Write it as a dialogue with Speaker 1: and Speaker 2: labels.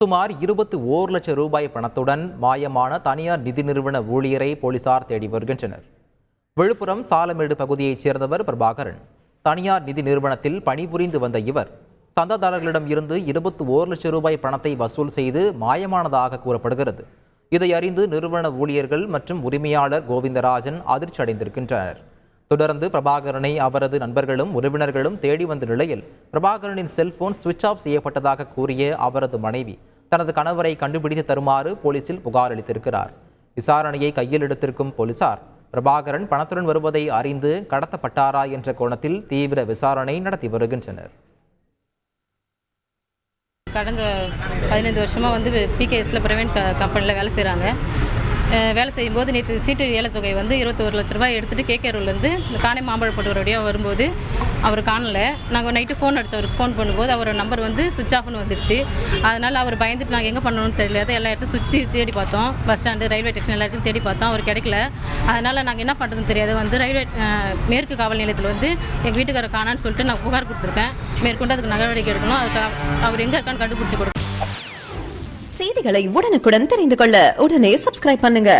Speaker 1: சுமார் 21 லட்சம் ரூபாய் பணத்துடன் மாயமான தனியார் நிதி நிறுவன ஊழியரை போலீசார் தேடி வருகின்றனர். விழுப்புரம் சாலமேடு பகுதியைச் சேர்ந்தவர் பிரபாகரன். தனியார் நிதி நிறுவனத்தில் பணிபுரிந்து வந்த இவர் சந்தாதாரர்களிடம் இருந்து 21 லட்சம் ரூபாய் பணத்தை வசூல் செய்து மாயமானதாக கூறப்படுகிறது. இதை அறிந்து நிறுவன ஊழியர்கள் மற்றும் உரிமையாளர் கோவிந்தராஜன் அதிர்ச்சி அடைந்திருக்கின்றனர். தொடர்ந்து பிரபாகரனை அவரது நண்பர்களும் உறவினர்களும் தேடி வந்த நிலையில் பிரபாகரனின் செல்போன் சுவிட்ச் ஆஃப் செய்யப்பட்டதாக கூறிய அவரது மனைவி தனது கணவரை கண்டுபிடித்து தருமாறு போலீசில் புகார் அளித்திருக்கிறார். விசாரணையை கையில் எடுத்திருக்கும் போலீசார் பிரபாகரன் பணத்துடன் வருவதை அறிந்து கடத்தப்பட்டாரா என்ற கோணத்தில் தீவிர விசாரணை நடத்தி வருகின்றனர்.
Speaker 2: கடந்த 15 வருஷமாக பிகேஎஸில் பிரைவேட் கம்பெனியில் வேலை செய்கிறாங்க. வேலை செய்யும்போது நேற்று சீட்டு ஏலத்தொகை 21 லட்ச ரூபாய் எடுத்துகிட்டு கேகேரூர்லேருந்து இந்த காணை மாம்பழப்பட்டு வழியாக வரும்போது அவர் காணல. நாங்கள் நைட்டு ஃபோன் அடிச்சு அவருக்கு ஃபோன் பண்ணும்போது அவர் நம்பர் சுவிட்ச் ஆஃப்னு வந்துருச்சு. அதனால் அவர் பயந்துட்டு நாங்கள் எங்கே பண்ணணும்னு தெரியல. எல்லா இடத்தையும் சுற்றி தேடி பார்த்தோம். பஸ் ஸ்டாண்டு, ரயில்வே ஸ்டேஷன் எல்லா இடத்தையும் தேடி பார்த்தோம். அவர் கிடைக்கல. அதனால் நாங்கள் என்ன பண்ணுறதுன்னு தெரியாது ரயில்வே மேற்கு காவல் நிலையத்தில் எங்கள் வீட்டுக்காரர் காணான்னு சொல்லிட்டு நான் புகார் கொடுத்துருக்கேன். மேற்கொண்டு அதுக்கு நடவடிக்கை எடுக்கணும். அதுக்கு அவர் எங்கே இருக்கான்னு கண்டுபிடிச்சி கொடுக்கணும்.
Speaker 3: செய்திகளை உடனுக்குடன் தெரிந்து கொள்ள உடனே சப்ஸ்கிரைப் பண்ணுங்க.